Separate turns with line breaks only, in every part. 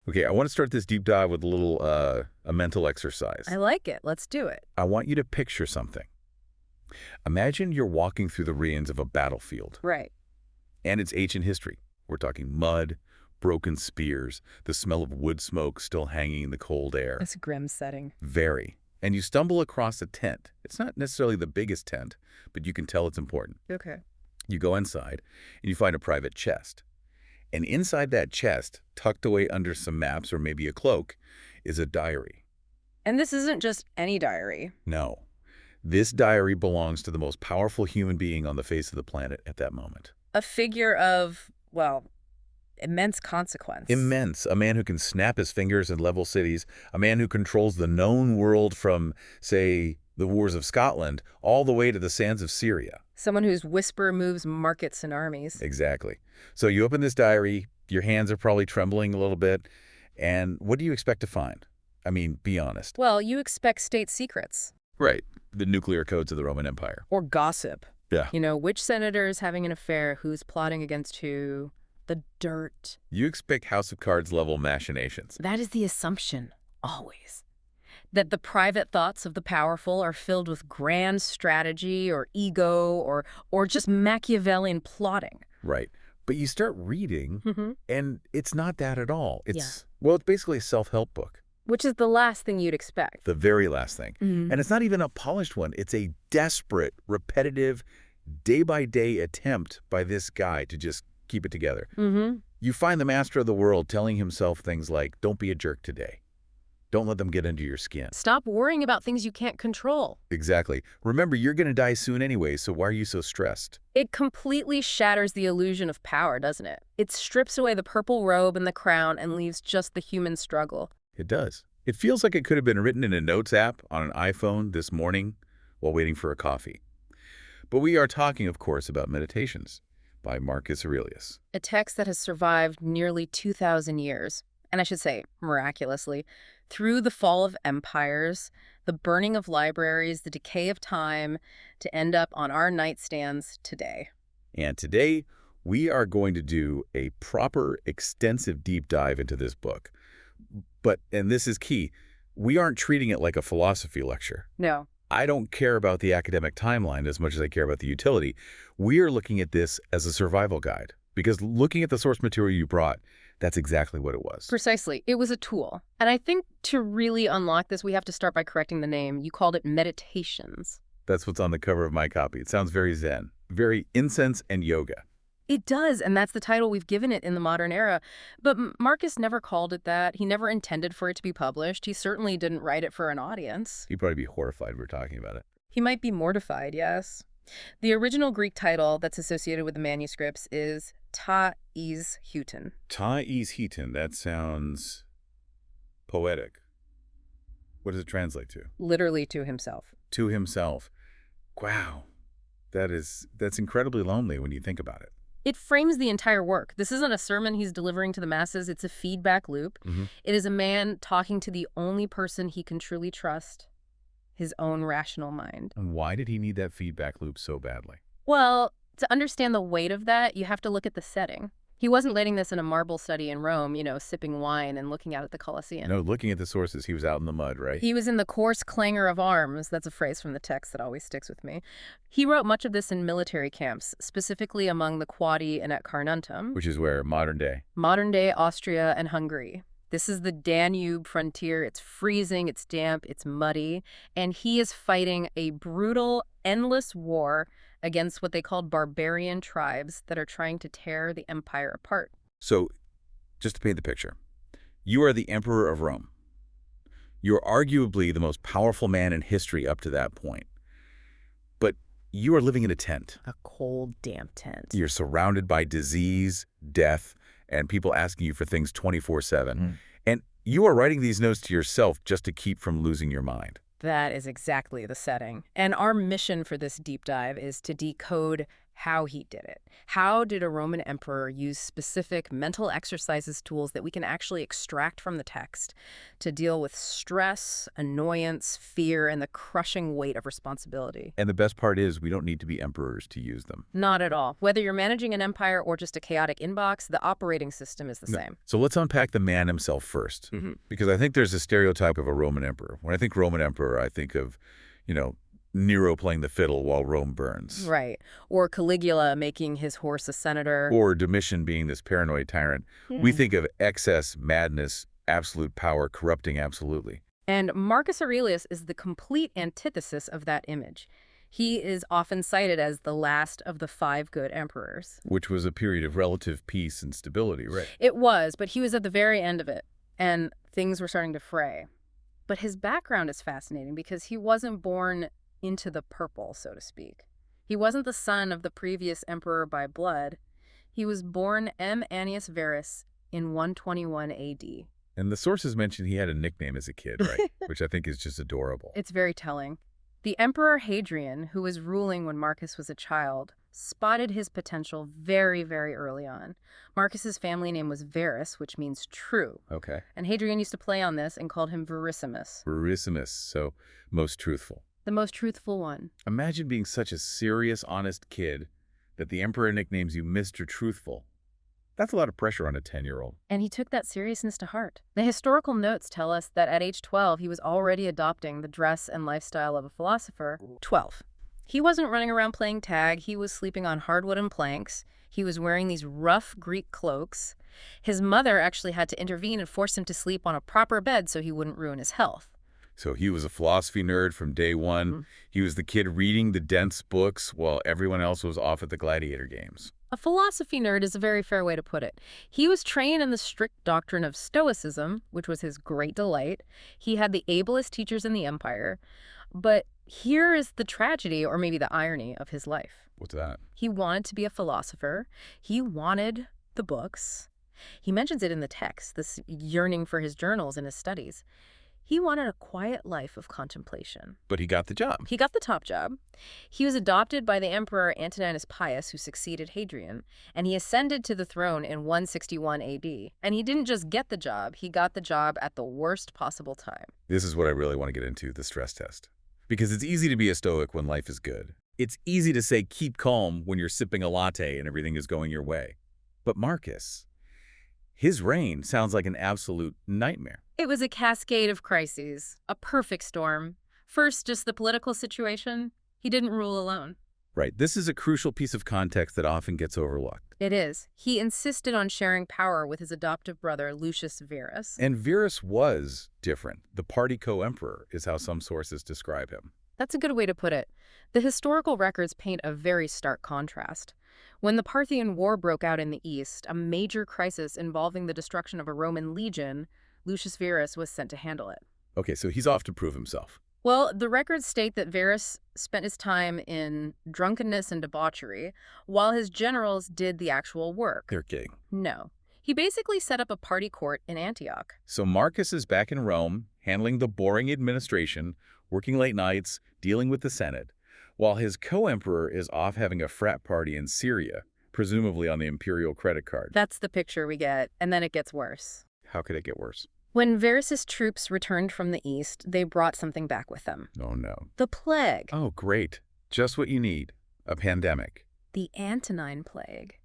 Okay, I want to start this deep dive with a mental exercise.
I like it. Let's do it.
I want you to picture something. Imagine you're walking through the ruins of a battlefield,
Right.
and it's ancient history. We're talking mud, broken spears, the smell of wood smoke still hanging in the cold air.
That's a grim setting.
Very. And you stumble across a tent. It's not necessarily the biggest tent, but you can tell it's important.
Okay.
You go inside, and you find a private chest. And inside that chest, tucked away under some maps or maybe a cloak, is a diary.
And this isn't just any diary.
No. This diary belongs to the most powerful human being on the face of the planet at that moment.
A figure of, well, immense consequence.
Immense. A man who can snap his fingers and level cities. A man who controls the known world from, say, the wars of Scotland, all the way to the sands of Syria.
Someone whose whisper moves markets and armies.
Exactly. So you open this diary, your hands are probably trembling a little bit, and what do you expect to find? I mean, be honest.
Well, you expect state secrets.
Right. The nuclear codes of the Roman Empire.
Or gossip.
Yeah.
You know, which senator's having an affair, who's plotting against who, the dirt.
You expect House of Cards level machinations.
That is the assumption, always. That the private thoughts of the powerful are filled with grand strategy or ego or just Machiavellian plotting.
Right. But you start reading, and it's not that at all. It's,
Yeah.
well, it's basically a self-help book.
Which is the last thing you'd expect.
The very last thing. And it's not even a polished one. It's a desperate, repetitive, day-by-day attempt by this guy to just keep it together. You find the master of the world telling himself things like, don't be a jerk today. Don't let them get under your skin.
Stop worrying about things you can't control.
Exactly. Remember, you're going to die soon anyway, so why are you so stressed?
It completely shatters the illusion of power, doesn't it? It strips away the purple robe and the crown and leaves just the human struggle.
It does. It feels like it could have been written in a notes app on an iPhone this morning while waiting for a coffee. But we are talking, of course, about Meditations by Marcus Aurelius.
A text that has survived nearly 2,000 years, and I should say, miraculously, through the fall of empires, the burning of libraries, the decay of time, to end up on our nightstands today.
And today, we are going to do a proper, extensive deep dive into this book. But, and this is key, we aren't treating it like a philosophy lecture.
No.
I don't care about the academic timeline as much as I care about the utility. We are looking at this as a survival guide, because looking at the source material you brought, that's exactly what it was.
Precisely. It was a tool. And I think to really unlock this, we have to start by correcting the name. You called it Meditations.
That's what's on the cover of my copy. It sounds very Zen, very incense and yoga.
It does, and that's the title we've given it in the modern era. But Marcus never called it that. He never intended for it to be published. He certainly didn't write it for an audience.
He'd probably be horrified we're talking about it.
He might be mortified, yes. The original Greek title that's associated with the manuscripts is Ta Is Huton.
Ta Is Heaton, that sounds poetic. What does it translate to?
Literally to himself.
To himself. Wow. That's incredibly lonely when you think about it.
It frames the entire work. This isn't a sermon he's delivering to the masses. It's a feedback loop. It is a man talking to the only person he can truly trust, his own rational mind.
And why did he need that feedback loop so badly?
Well, to understand the weight of that, you have to look at the setting. He wasn't letting this in a marble study in Rome, you know, sipping wine and looking out at the Colosseum.
No, looking at the sources, he was out in the mud, right?
He was in the coarse clangor of arms. That's a phrase from the text that always sticks with me. He wrote much of this in military camps, specifically among the Quadi and at Carnuntum.
Which is where? Modern day.
Modern-day Austria and Hungary. This is the Danube frontier. It's freezing, it's damp, it's muddy, and he is fighting a brutal, endless war against what they called barbarian tribes that are trying to tear the empire apart.
So, just to paint the picture, you are the emperor of Rome. You're arguably the most powerful man in history up to that point. But you are living in a tent.
A cold, damp tent.
You're surrounded by disease, death, and people asking you for things 24/7. And you are writing these notes to yourself just to keep from losing your mind.
That is exactly the setting. And our mission for this deep dive is to decode how he did it. How did a Roman emperor use specific mental exercises tools that we can actually extract from the text to deal with stress, annoyance, fear, and the crushing weight of responsibility?
And the best part is we don't need to be emperors to use them.
Not at all. Whether you're managing an empire or just a chaotic inbox, the operating system is the same.
So let's unpack the man himself first, because I think there's a stereotype of a Roman emperor. When I think Roman emperor, I think of, Nero playing the fiddle while Rome burns.
Right. Or Caligula making his horse a senator.
Or Domitian being this paranoid tyrant. We think of excess, madness, absolute power, corrupting absolutely.
And Marcus Aurelius is the complete antithesis of that image. He is often cited as the last of the 5 good emperors.
Which was a period of relative peace and stability, right?
It was, but he was at the very end of it, and things were starting to fray. But his background is fascinating because he wasn't born into the purple, so to speak. He wasn't the son of the previous emperor by blood. He was born M. Annius Verus in 121 AD.
And the sources mention he had a nickname as a kid, right? Which I think is just adorable.
It's very telling. The Emperor Hadrian, who was ruling when Marcus was a child, spotted his potential very, very early on. Marcus's family name was Verus, which means true.
Okay.
And Hadrian used to play on this and called him Verissimus.
Verissimus, so most truthful.
The most truthful one.
Imagine being such a serious, honest kid that the emperor nicknames you Mr. Truthful. That's a lot of pressure on a 10-year-old.
And he took that seriousness to heart. The historical notes tell us that at age 12, he was already adopting the dress and lifestyle of a philosopher. 12. He wasn't running around playing tag. He was sleeping on hardwood and planks. He was wearing these rough Greek cloaks. His mother actually had to intervene and force him to sleep on a proper bed so he wouldn't ruin his health.
So he was a philosophy nerd from day one. He was the kid reading the dense books while everyone else was off at the gladiator games.
A philosophy nerd is a very fair way to put it. He was trained in the strict doctrine of Stoicism, which was his great delight. He had the ablest teachers in the empire. But here is the tragedy, or maybe the irony, of his life.
What's that?
He wanted to be a philosopher. He wanted the books. He mentions it in the text, this yearning for his journals and his studies. He wanted a quiet life of contemplation.
But he got the job.
He got the top job. He was adopted by the Emperor Antoninus Pius, who succeeded Hadrian, and he ascended to the throne in 161 AD. And he didn't just get the job, he got the job at the worst possible time.
This is what I really want to get into, the stress test. Because it's easy to be a Stoic when life is good. It's easy to say keep calm when you're sipping a latte and everything is going your way. But Marcus, his reign sounds like an absolute nightmare.
It was a cascade of crises, a perfect storm. First, just the political situation. He didn't rule alone.
Right. This is a crucial piece of context that often gets overlooked.
It is. He insisted on sharing power with his adoptive brother, Lucius Verus.
And Verus was different. The party co-emperor is how some sources describe him.
That's a good way to put it. The historical records paint a very stark contrast. When the Parthian War broke out in the east, a major crisis involving the destruction of a Roman legion, Lucius Verus was sent to handle it.
Okay, so he's off to prove himself.
Well, the records state that Verus spent his time in drunkenness and debauchery, while his generals did the actual work.
They're kidding.
No. He basically set up a party court in Antioch.
So Marcus is back in Rome, handling the boring administration, working late nights, dealing with the Senate, while his co-emperor is off having a frat party in Syria, presumably on the imperial credit card.
That's the picture we get, and then it gets worse.
How could it get worse?
When Verus's troops returned from the east, they brought something back with them.
Oh, no.
The plague.
Oh, great. Just what you need. A pandemic.
The Antonine Plague.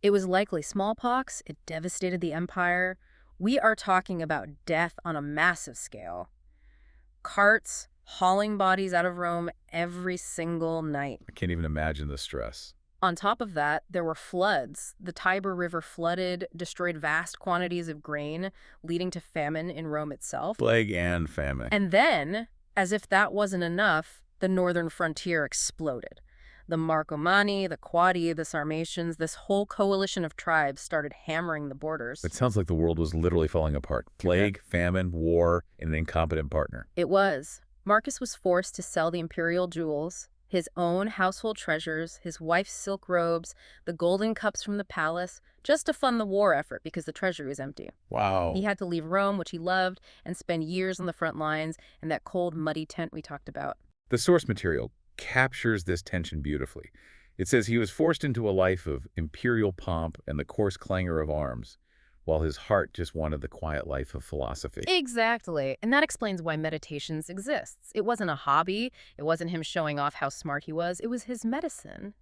It was likely smallpox. It devastated the empire. We are talking about death on a massive scale. Carts hauling bodies out of Rome every single night.
I can't even imagine the stress.
On top of that, there were floods. The Tiber River flooded, destroyed vast quantities of grain, leading to famine in Rome itself.
Plague and famine.
And then, as if that wasn't enough, the northern frontier exploded. The Marcomanni, the Quadi, the Sarmatians, this whole coalition of tribes started hammering the borders.
It sounds like the world was literally falling apart. Plague, famine, war, and an incompetent partner.
It was. Marcus was forced to sell the imperial jewels, his own household treasures, his wife's silk robes, the golden cups from the palace, just to fund the war effort because the treasury was empty.
Wow.
He had to leave Rome, which he loved, and spend years on the front lines in that cold, muddy tent we talked about.
The source material captures this tension beautifully. It says he was forced into a life of imperial pomp and the coarse clangor of arms, while his heart just wanted the quiet life of philosophy.
Exactly. And that explains why meditations exists. It wasn't a hobby. It wasn't him showing off how smart he was. It was his medicine.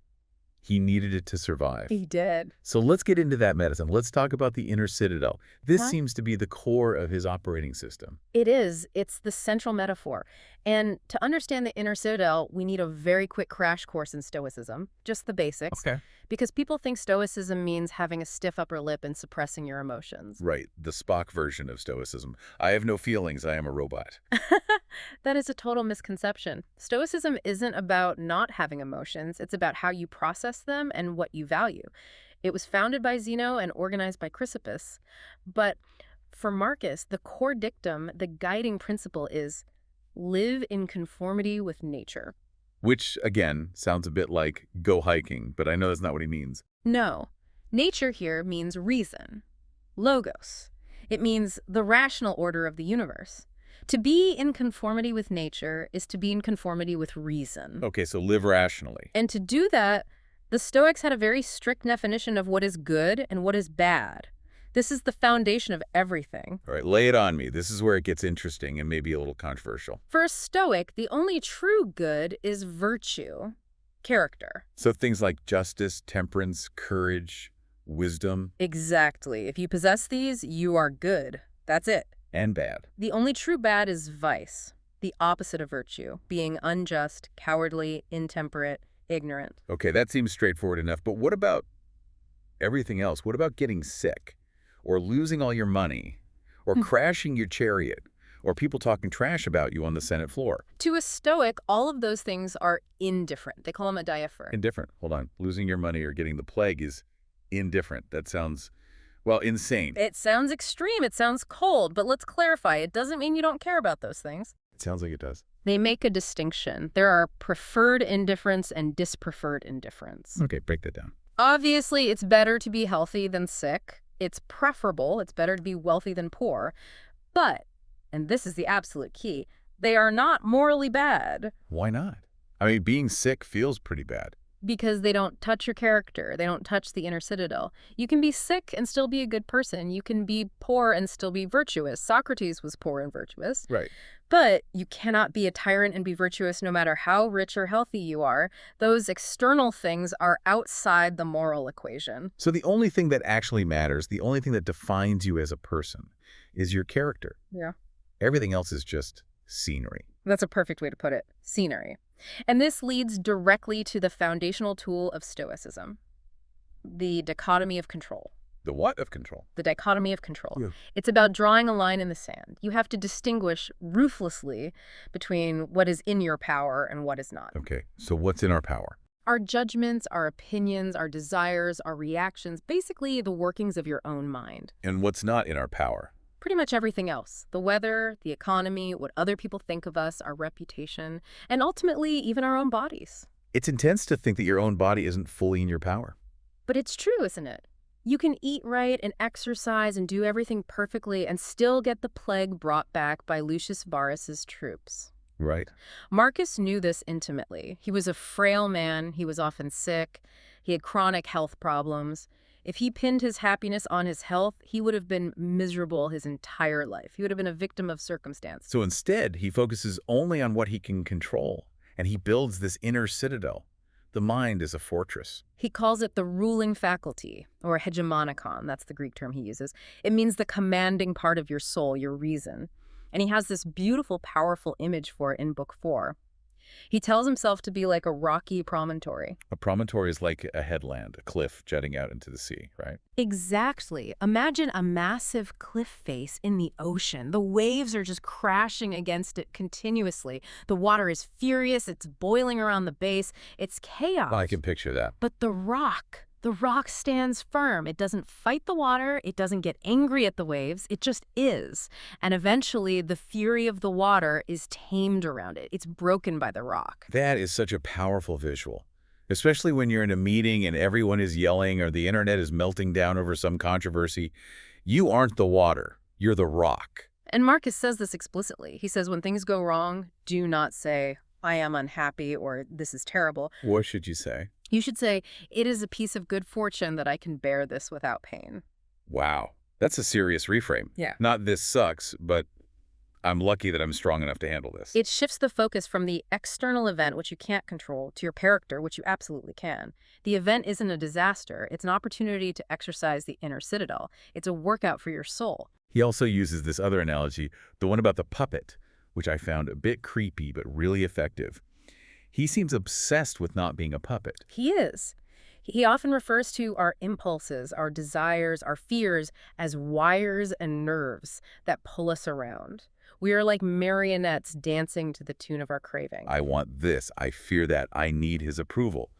He needed it to survive.
He did.
So let's get into that medicine. Let's talk about the inner citadel. This seems to be the core of his operating system.
It is. It's the central metaphor. And to understand the inner citadel, we need a very quick crash course in Stoicism, just the basics.
Okay.
Because people think Stoicism means having a stiff upper lip and suppressing your emotions.
Right, the Spock version of Stoicism. I have no feelings, I am a robot.
That is a total misconception. Stoicism isn't about not having emotions. It's about how you process them and what you value. It was founded by Zeno and organized by Chrysippus. But for Marcus, the core dictum, the guiding principle is live in conformity with nature.
Which, again, sounds a bit like go hiking, but I know that's not what he means.
No. Nature here means reason. Logos. It means the rational order of the universe. To be in conformity with nature is to be in conformity with reason.
Okay, so live rationally.
And to do that, the Stoics had a very strict definition of what is good and what is bad. This is the foundation of everything.
All right, lay it on me. This is where it gets interesting and maybe a little controversial.
For a Stoic, the only true good is virtue, character.
So things like justice, temperance, courage, wisdom.
Exactly. If you possess these, you are good. That's it.
And bad.
The only true bad is vice, the opposite of virtue, being unjust, cowardly, intemperate, ignorant.
Okay, that seems straightforward enough, but what about everything else? What about getting sick? Or losing all your money? Or crashing your chariot? Or people talking trash about you on the Senate floor?
To a Stoic, all of those things are indifferent. They call them a diapher.
Indifferent. Hold on. Losing your money or getting the plague is indifferent. That sounds, well, insane.
It sounds extreme. It sounds cold. But let's clarify. It doesn't mean you don't care about those things.
It sounds like it does.
They make a distinction. There are preferred indifference and dispreferred indifference.
Okay, break that down.
Obviously, it's better to be healthy than sick. It's preferable. It's better to be wealthy than poor. But, and this is the absolute key, they are not morally bad.
Why not? I mean, being sick feels pretty bad.
Because they don't touch your character. They don't touch the inner citadel. You can be sick and still be a good person. You can be poor and still be virtuous. Socrates was poor and virtuous.
Right.
But you cannot be a tyrant and be virtuous no matter how rich or healthy you are. Those external things are outside the moral equation.
So the only thing that actually matters, the only thing that defines you as a person, is your character.
Yeah.
Everything else is just scenery.
That's a perfect way to put it. Scenery. And this leads directly to the foundational tool of Stoicism, the dichotomy of control.
The what of control?
The dichotomy of control.
Yeah.
It's about drawing a line in the sand. You have to distinguish ruthlessly between what is in your power and what is not.
Okay, so what's in our power?
Our judgments, our opinions, our desires, our reactions, basically the workings of your own mind.
And what's not in our power?
Pretty much everything else. The weather, the economy, what other people think of us, our reputation, and ultimately even our own bodies.
It's intense to think that your own body isn't fully in your power.
But it's true, isn't it? You can eat right and exercise and do everything perfectly and still get the plague brought back by Lucius Varus's troops.
Right.
Marcus knew this intimately. He was a frail man. He was often sick. He had chronic health problems. If he pinned his happiness on his health, he would have been miserable his entire life. He would have been a victim of circumstance.
So instead, he focuses only on what he can control, and he builds this inner citadel. The mind is a fortress.
He calls it the ruling faculty, or hegemonikon. That's the Greek term he uses. It means the commanding part of your soul, your reason. And he has this beautiful, powerful image for it in Book 4. He tells himself to be like a rocky promontory.
A promontory is like a headland, a cliff jutting out into the sea, right?
Exactly. Imagine a massive cliff face in the ocean. The waves are just crashing against it continuously. The water is furious. It's boiling around the base. It's chaos.
I can picture that.
But the rock stands firm. It doesn't fight the water. It doesn't get angry at the waves. It just is. And eventually, the fury of the water is tamed around it. It's broken by the rock.
That is such a powerful visual, especially when you're in a meeting and everyone is yelling or the internet is melting down over some controversy. You aren't the water. You're the rock.
And Marcus says this explicitly. He says, when things go wrong, do not say, I am unhappy or this is terrible.
What should you say?
You should say, "It is a piece of good fortune that I can bear this without pain."
Wow. That's a serious reframe.
Yeah.
Not this sucks, but I'm lucky that I'm strong enough to handle this.
It shifts the focus from the external event, which you can't control, to your character, which you absolutely can. The event isn't a disaster. It's an opportunity to exercise the inner citadel. It's a workout for your soul.
He also uses this other analogy, the one about the puppet, which I found a bit creepy but really effective. He seems obsessed with not being a puppet.
He is. He often refers to our impulses, our desires, our fears as wires and nerves that pull us around. We are like marionettes dancing to the tune of our craving.
I want this. I fear that. I need his approval.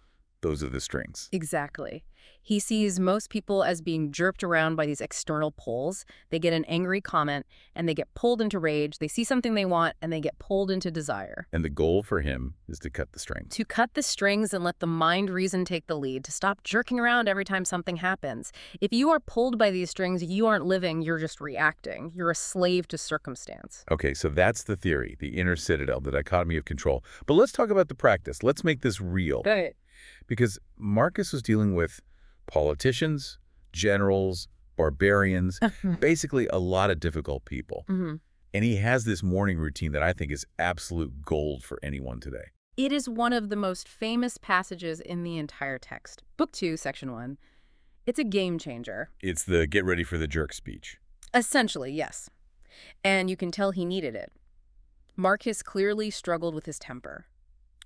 Those are the strings.
Exactly. He sees most people as being jerked around by these external pulls. They get an angry comment, and they get pulled into rage. They see something they want, and they get pulled into desire.
And the goal for him is to cut the strings.
To cut the strings and let the mind reason take the lead, to stop jerking around every time something happens. If you are pulled by these strings, you aren't living, you're just reacting. You're a slave to circumstance.
Okay, so that's the theory, the inner citadel, the dichotomy of control. But let's talk about the practice. Let's make this real.
Good.
Because Marcus was dealing with politicians, generals, barbarians, basically a lot of difficult people. And he has this morning routine that I think is absolute gold for anyone today.
It is one of the most famous passages in the entire text. Book 2, Section 1. It's a game changer.
It's the get ready for the jerk speech.
Essentially, yes. And you can tell he needed it. Marcus clearly struggled with his temper.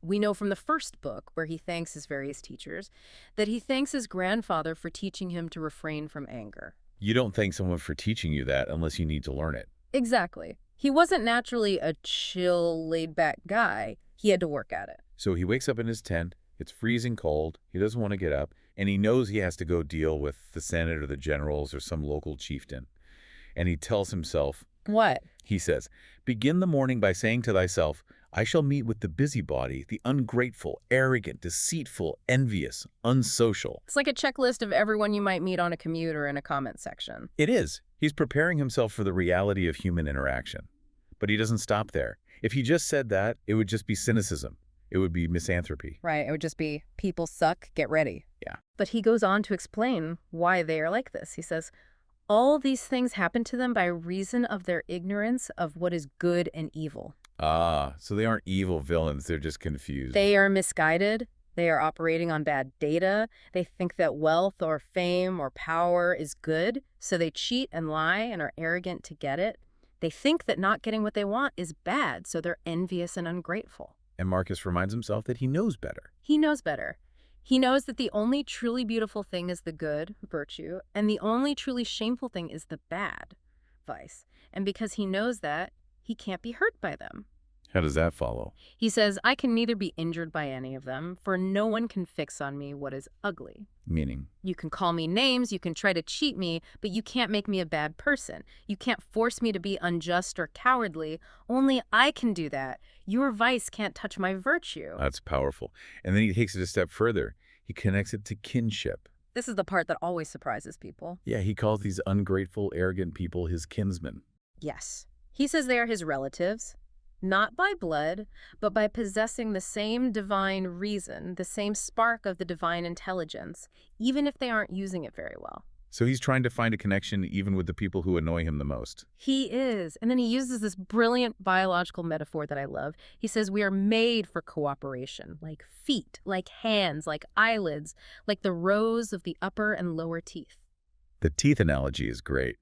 We know from the first book, where he thanks his various teachers, that he thanks his grandfather for teaching him to refrain from anger.
You don't thank someone for teaching you that unless you need to learn it.
Exactly. He wasn't naturally a chill, laid-back guy. He had to work at it.
So he wakes up in his tent, it's freezing cold, he doesn't want to get up, and he knows he has to go deal with the Senate or the generals or some local chieftain. And he tells himself...
What?
He says, "Begin the morning by saying to thyself, I shall meet with the busybody, the ungrateful, arrogant, deceitful, envious, unsocial."
It's like a checklist of everyone you might meet on a commute or in a comment section.
It is. He's preparing himself for the reality of human interaction. But he doesn't stop there. If he just said that, it would just be cynicism. It would be misanthropy.
Right, it would just be, people suck, get ready.
Yeah.
But he goes on to explain why they are like this. He says, all these things happen to them by reason of their ignorance of what is good and evil.
Ah, so they aren't evil villains, they're just confused.
They are misguided. They are operating on bad data. They think that wealth or fame or power is good, so they cheat and lie and are arrogant to get it. They think that not getting what they want is bad, so they're envious and ungrateful.
And Marcus reminds himself that he knows better.
He knows better. He knows that the only truly beautiful thing is the good, virtue, and the only truly shameful thing is the bad, vice. And because he knows that, he can't be hurt by them.
How does that follow?
He says, I can neither be injured by any of them, for no one can fix on me what is ugly.
Meaning?
You can call me names, you can try to cheat me, but you can't make me a bad person. You can't force me to be unjust or cowardly. Only I can do that. Your vice can't touch my virtue.
That's powerful. And then he takes it a step further. He connects it to kinship.
This is the part that always surprises people.
Yeah, he calls these ungrateful, arrogant people his kinsmen.
Yes. He says they are his relatives. Not by blood, but by possessing the same divine reason, the same spark of the divine intelligence, even if they aren't using it very well.
So he's trying to find a connection even with the people who annoy him the most.
He is. And then he uses this brilliant biological metaphor that I love. He says we are made for cooperation, like feet, like hands, like eyelids, like the rows of the upper and lower teeth.
The teeth analogy is great,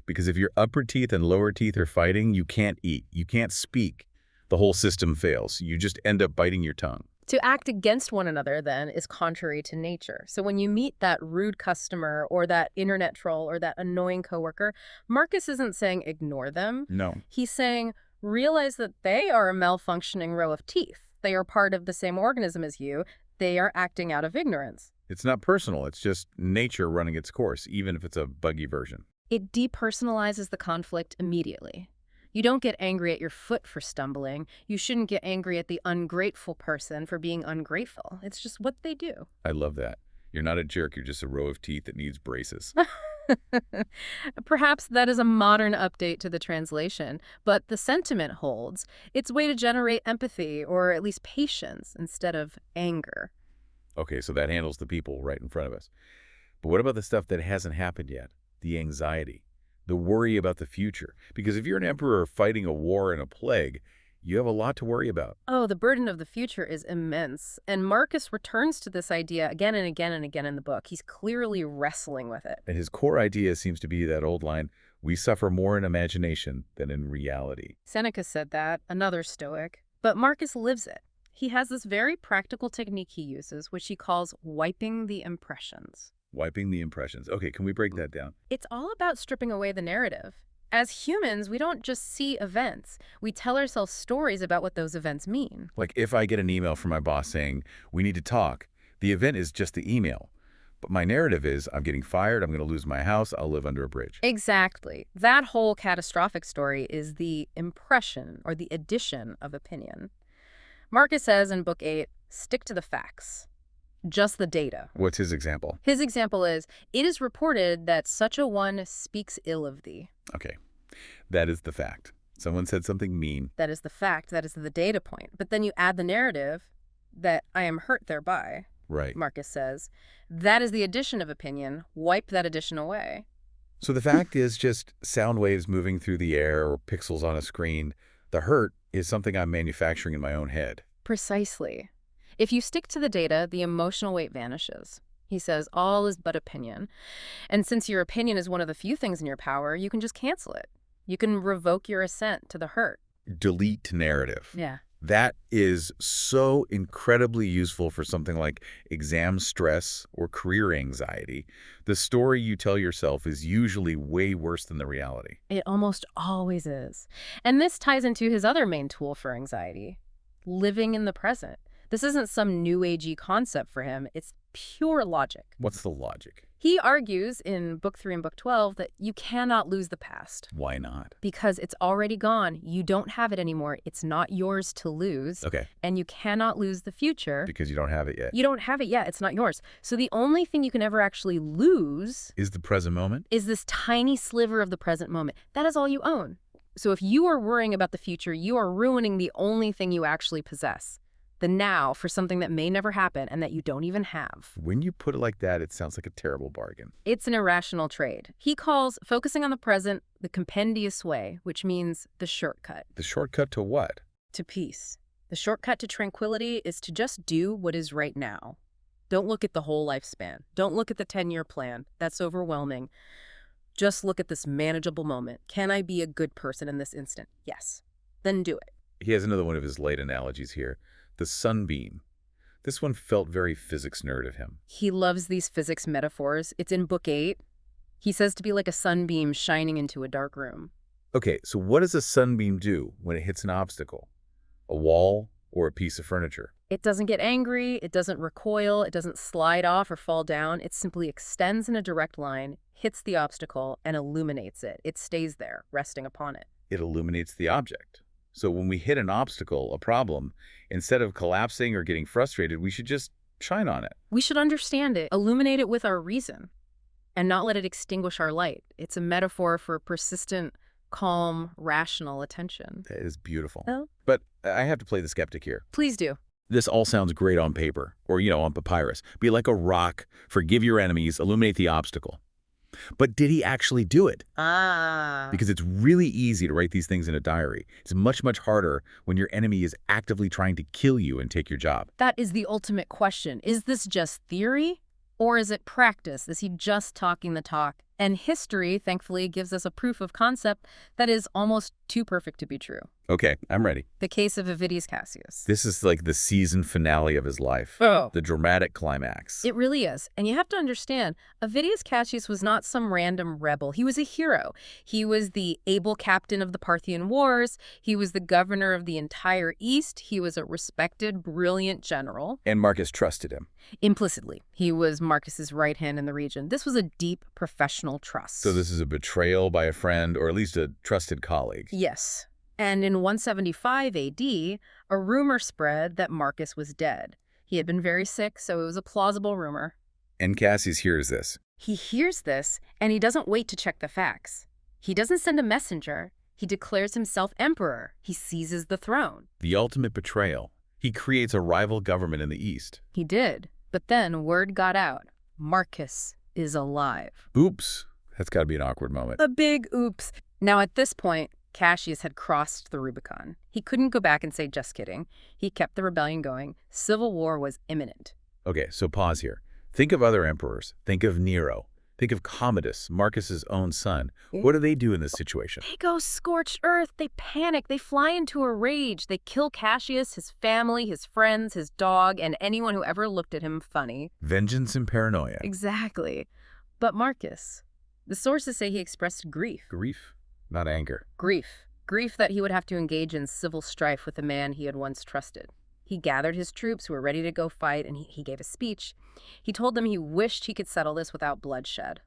because if your upper teeth and lower teeth are fighting, you can't eat, you can't speak. The whole system fails. You just end up biting your tongue.
To act against one another, then, is contrary to nature. So when you meet that rude customer or that internet troll or that annoying coworker, Marcus isn't saying ignore them.
No.
He's saying realize that they are a malfunctioning row of teeth. They are part of the same organism as you. They are acting out of ignorance.
It's not personal. It's just nature running its course, even if it's a buggy version.
It depersonalizes the conflict immediately. You don't get angry at your foot for stumbling. You shouldn't get angry at the ungrateful person for being ungrateful. It's just what they do.
I love that. You're not a jerk. You're just a row of teeth that needs braces.
Perhaps that is a modern update to the translation, but the sentiment holds. It's a way to generate empathy or at least patience instead of anger.
Okay, so that handles the people right in front of us. But what about the stuff that hasn't happened yet? The anxiety, the worry about the future. Because if you're an emperor fighting a war and a plague, you have a lot to worry about.
Oh, the burden of the future is immense. And Marcus returns to this idea again and again and again in the book. He's clearly wrestling with it.
And his core idea seems to be that old line, we suffer more in imagination than in reality.
Seneca said that, another Stoic. But Marcus lives it. He has this very practical technique he uses, which he calls wiping the impressions.
Wiping the impressions. Okay, can we break that down?
It's all about stripping away the narrative. As humans, we don't just see events. We tell ourselves stories about what those events mean.
Like if I get an email from my boss saying, we need to talk, the event is just the email. But my narrative is, I'm getting fired, I'm going to lose my house, I'll live under a bridge.
Exactly. That whole catastrophic story is the impression or the addition of opinion. Marcus says in Book 8, stick to the facts. Just the data.
What's his example?
His example is, it is reported that such a one speaks ill of thee.
Okay, that is the fact. Someone said something mean.
That is the fact. That is the data point. But then you add the narrative that I am hurt thereby,
Right.
Marcus says. That is the addition of opinion. Wipe that addition away.
So the fact is just sound waves moving through the air or pixels on a screen. The hurt is something I'm manufacturing in my own head.
Precisely. If you stick to the data, the emotional weight vanishes. He says all is but opinion. And since your opinion is one of the few things in your power, you can just cancel it. You can revoke your assent to the hurt.
Delete narrative.
Yeah.
That is so incredibly useful for something like exam stress or career anxiety. The story you tell yourself is usually way worse than the reality.
It almost always is. And this ties into his other main tool for anxiety, living in the present. This isn't some new agey concept for him. It's pure logic.
What's the logic?
He argues in Book 3 and Book 12 that you cannot lose the past.
Why not?
Because it's already gone. You don't have it anymore. It's not yours to lose.
Okay.
And you cannot lose the future.
Because you don't have it yet.
You don't have it yet. It's not yours. So the only thing you can ever actually lose
Is the present moment?
is this tiny sliver of the present moment. That is all you own. So if you are worrying about the future, you are ruining the only thing you actually possess. The now for something that may never happen and that you don't even have.
When you put it like that, it sounds like a terrible bargain.
It's an irrational trade. He calls focusing on the present the compendious way, which means the shortcut.
The shortcut to what?
To peace. The shortcut to tranquility is to just do what is right now. Don't look at the whole lifespan. Don't look at the 10-year plan. That's overwhelming. Just look at this manageable moment. Can I be a good person in this instant? Yes. Then do it.
He has another one of his late analogies here. The sunbeam. This one felt very physics nerd of him.
He loves these physics metaphors. It's in Book 8. He says to be like a sunbeam shining into a dark room.
Okay, so what does a sunbeam do when it hits an obstacle? A wall or a piece of furniture?
It doesn't get angry, it doesn't recoil, it doesn't slide off or fall down. It simply extends in a direct line, hits the obstacle, and illuminates it. It stays there, resting upon it.
It illuminates the object. So when we hit an obstacle, a problem, instead of collapsing or getting frustrated, we should just shine on it.
We should understand it, illuminate it with our reason, and not let it extinguish our light. It's a metaphor for persistent, calm, rational attention.
That is beautiful.
Oh?
But I have to play the skeptic here.
Please do.
This all sounds great on paper, or, on papyrus. Be like a rock, forgive your enemies, illuminate the obstacle. But did he actually do it? Because it's really easy to write these things in a diary. It's much, much harder when your enemy is actively trying to kill you and take your job.
That is the ultimate question. Is this just theory? Or is it practice? Is he just talking the talk? And history, thankfully, gives us a proof of concept that is almost too perfect to be true.
Okay, I'm ready.
The case of Avidius Cassius.
This is like the season finale of his life.
Oh.
The dramatic climax.
It really is. And you have to understand, Avidius Cassius was not some random rebel. He was a hero. He was the able captain of the Parthian Wars. He was the governor of the entire East. He was a respected, brilliant general.
And Marcus trusted him.
Implicitly, he was Marcus's right hand in the region. This was a deep professional trust.
So this is a betrayal by a friend, or at least a trusted colleague.
Yes. And in 175 AD, a rumor spread that Marcus was dead. He had been very sick, so it was a plausible rumor.
And Cassius hears this.
He hears this, and he doesn't wait to check the facts. He doesn't send a messenger. He declares himself emperor. He seizes the throne.
The ultimate betrayal. He creates a rival government in the East.
He did. But then word got out. Marcus is alive.
Oops. That's got to be an awkward moment.
A big oops. Now at this point, Cassius had crossed the Rubicon. He couldn't go back and say, just kidding. He kept the rebellion going. Civil war was imminent.
Okay, so pause here. Think of other emperors. Think of Nero. Think of Commodus, Marcus's own son. What do they do in this situation?
They go scorched earth. They panic. They fly into a rage. They kill Cassius, his family, his friends, his dog, and anyone who ever looked at him funny.
Vengeance and paranoia.
Exactly. But Marcus, the sources say he expressed grief.
Grief, not anger.
Grief. Grief that he would have to engage in civil strife with the man he had once trusted. He gathered his troops who were ready to go fight, and he gave a speech. He told them he wished he could settle this without bloodshed.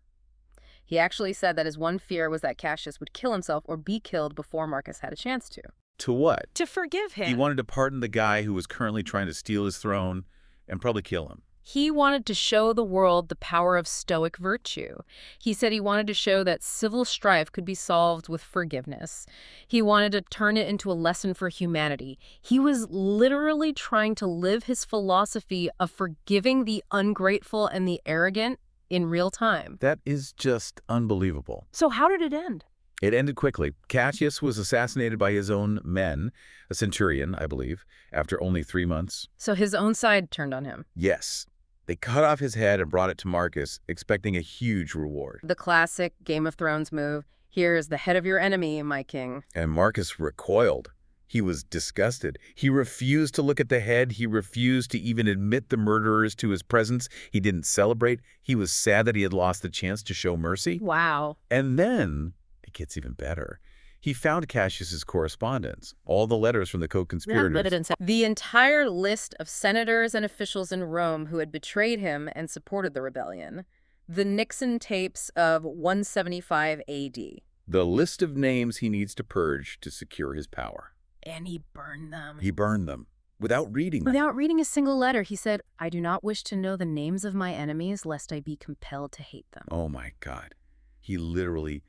He actually said that his one fear was that Cassius would kill himself or be killed before Marcus had a chance to.
To what?
To forgive him.
He wanted to pardon the guy who was currently trying to steal his throne and probably kill him.
He wanted to show the world the power of Stoic virtue. He said he wanted to show that civil strife could be solved with forgiveness. He wanted to turn it into a lesson for humanity. He was literally trying to live his philosophy of forgiving the ungrateful and the arrogant in real time.
That is just unbelievable.
So how did it end?
It ended quickly. Cassius was assassinated by his own men, a centurion, I believe, after only 3 months.
So his own side turned on him.
Yes. They cut off his head and brought it to Marcus, expecting a huge reward.
The classic Game of Thrones move. Here is the head of your enemy, my king.
And Marcus recoiled. He was disgusted. He refused to look at the head. He refused to even admit the murderers to his presence. He didn't celebrate. He was sad that he had lost the chance to show mercy.
Wow.
And then, it gets even better. He found Cassius's correspondence, all the letters from the co-conspirators.
The entire list of senators and officials in Rome who had betrayed him and supported the rebellion. The Nixon tapes of 175 AD.
The list of names he needs to purge to secure his power.
And he burned them.
He burned them without reading them.
Without reading a single letter, he said, I do not wish to know the names of my enemies, lest I be compelled to hate them.
Oh my God. He literally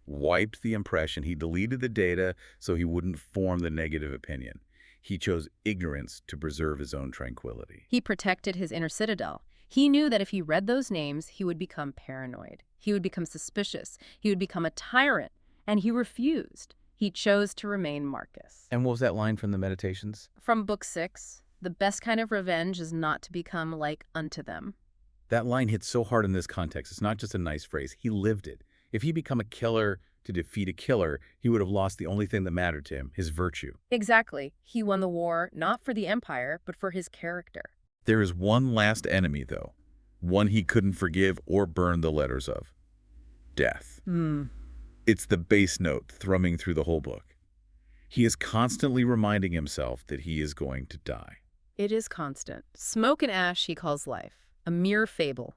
wiped the impression. He deleted the data so he wouldn't form the negative opinion. He chose ignorance to preserve his own tranquility.
He protected his inner citadel. He knew that if he read those names, he would become paranoid. He would become suspicious. He would become a tyrant. And he refused. He chose to remain Marcus.
And what was that line from the Meditations?
From Book 6, the best kind of revenge is not to become like unto them.
That line hits so hard in this context. It's not just a nice phrase. He lived it. If he become a killer to defeat a killer, he would have lost the only thing that mattered to him, his virtue.
Exactly. He won the war not for the empire, but for his character.
There is one last enemy, though. One he couldn't forgive or burn the letters of. Death. It's the bass note thrumming through the whole book. He is constantly reminding himself that he is going to die.
It is constant. Smoke and ash he calls life. A mere fable.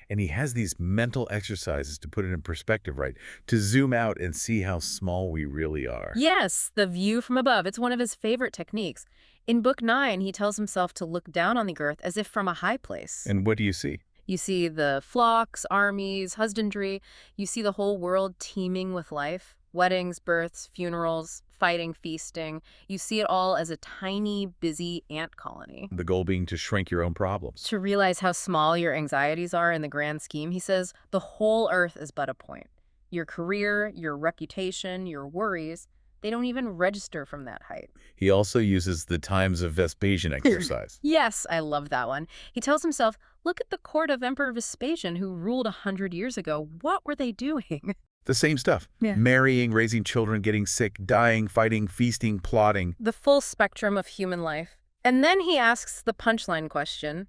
And he has these mental exercises to put it in perspective, right? To zoom out and see how small we really are.
Yes, the view from above. It's one of his favorite techniques. In Book 9, he tells himself to look down on the earth as if from a high place.
And what do you see?
You see the flocks, armies, husbandry. You see the whole world teeming with life. Weddings, births, funerals, fighting, feasting. You see it all as a tiny, busy ant colony.
The goal being to shrink your own problems.
To realize how small your anxieties are in the grand scheme, he says, the whole earth is but a point. Your career, your reputation, your worries, they don't even register from that height.
He also uses the times of Vespasian exercise.
Yes, I love that one. He tells himself, look at the court of Emperor Vespasian who ruled 100 years ago. What were they doing?
The same stuff.
Yeah.
Marrying, raising children, getting sick, dying, fighting, feasting, plotting.
The full spectrum of human life. And then he asks the punchline question,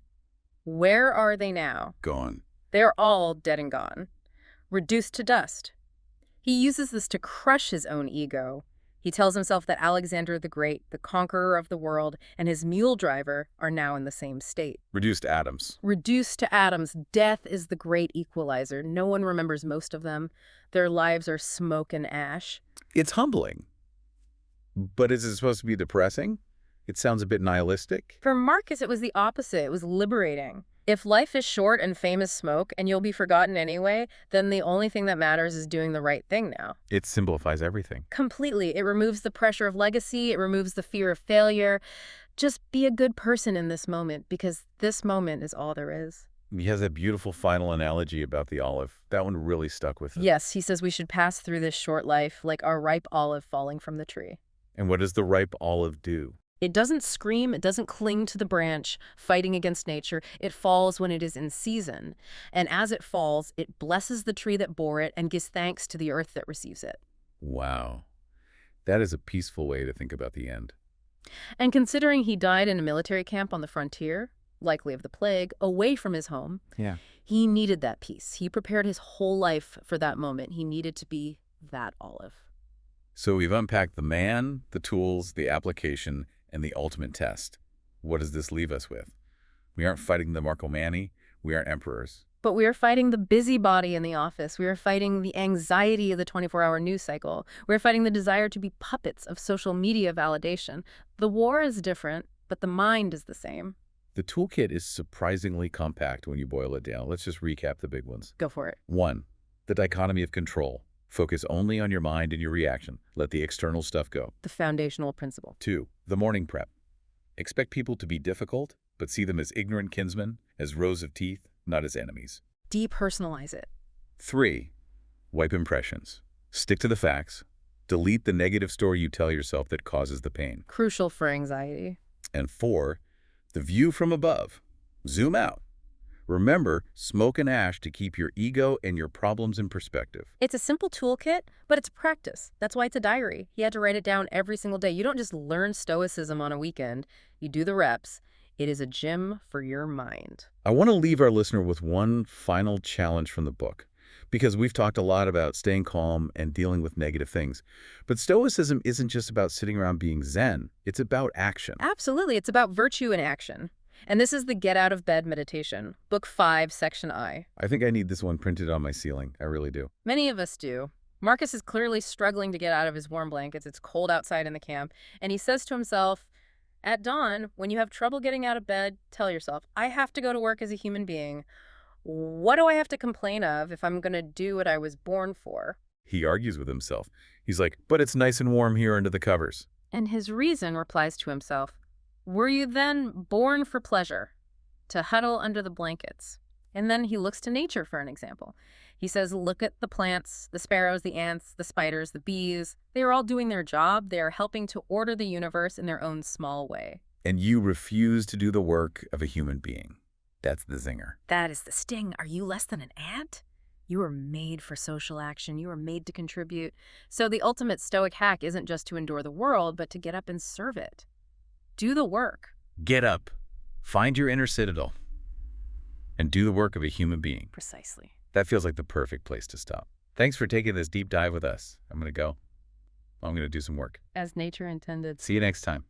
where are they now?
Gone.
They're all dead and gone. Reduced to dust. He uses this to crush his own ego. He tells himself that Alexander the Great, the conqueror of the world, and his mule driver are now in the same state.
Reduced to atoms.
Reduced to atoms. Death is the great equalizer. No one remembers most of them. Their lives are smoke and ash.
It's humbling. But is it supposed to be depressing? It sounds a bit nihilistic.
For Marcus, it was the opposite. It was liberating. If life is short and fame is smoke, and you'll be forgotten anyway, then the only thing that matters is doing the right thing now.
It simplifies everything.
Completely. It removes the pressure of legacy. It removes the fear of failure. Just be a good person in this moment, because this moment is all there is.
He has a beautiful final analogy about the olive. That one really stuck with it.
Yes, he says we should pass through this short life like our ripe olive falling from the tree.
And what does the ripe olive do?
It doesn't scream, it doesn't cling to the branch, fighting against nature. It falls when it is in season. And as it falls, it blesses the tree that bore it and gives thanks to the earth that receives it.
Wow. That is a peaceful way to think about the end.
And considering he died in a military camp on the frontier, likely of the plague, away from his home, he needed that peace. He prepared his whole life for that moment. He needed to be that olive.
So we've unpacked the man, the tools, the application, and the ultimate test. What does this leave us with? We aren't fighting the Marco Manni. We aren't emperors.
But we are fighting the busybody in the office. We are fighting the anxiety of the 24-hour news cycle. We are fighting the desire to be puppets of social media validation. The war is different, but the mind is the same.
The toolkit is surprisingly compact when you boil it down. Let's just recap the big ones.
Go for it.
1. The dichotomy of control. Focus only on your mind and your reaction. Let the external stuff go.
The foundational principle.
2. The morning prep. Expect people to be difficult, but see them as ignorant kinsmen, as rows of teeth, not as enemies.
Depersonalize it.
3. Wipe impressions. Stick to the facts. Delete the negative story you tell yourself that causes the pain.
Crucial for anxiety.
And 4. The view from above. Zoom out. Remember, smoke and ash to keep your ego and your problems in perspective.
It's a simple toolkit, but it's a practice. That's why it's a diary. He had to write it down every single day. You don't just learn stoicism on a weekend. You do the reps. It is a gym for your mind.
I want to leave our listener with one final challenge from the book, because we've talked a lot about staying calm and dealing with negative things. But Stoicism isn't just about sitting around being zen. It's about action.
Absolutely. It's about virtue in action. And this is the Get Out of Bed meditation, Book 5, Section I.
I think I need this one printed on my ceiling. I really do.
Many of us do. Marcus is clearly struggling to get out of his warm blankets. It's cold outside in the camp. And he says to himself, at dawn, when you have trouble getting out of bed, tell yourself, I have to go to work as a human being. What do I have to complain of if I'm going to do what I was born for?
He argues with himself. He's like, but it's nice and warm here under the covers.
And his reason replies to himself, were you then born for pleasure, to huddle under the blankets? And then he looks to nature for an example. He says, look at the plants, the sparrows, the ants, the spiders, the bees. They are all doing their job. They are helping to order the universe in their own small way.
And you refuse to do the work of a human being. That's the zinger.
That is the sting. Are you less than an ant? You were made for social action. You were made to contribute. So the ultimate Stoic hack isn't just to endure the world, but to get up and serve it. Do the work.
Get up. Find your inner citadel. And do the work of a human being.
Precisely.
That feels like the perfect place to stop. Thanks for taking this deep dive with us. I'm going to go. I'm going to do some work.
As nature intended.
See you next time.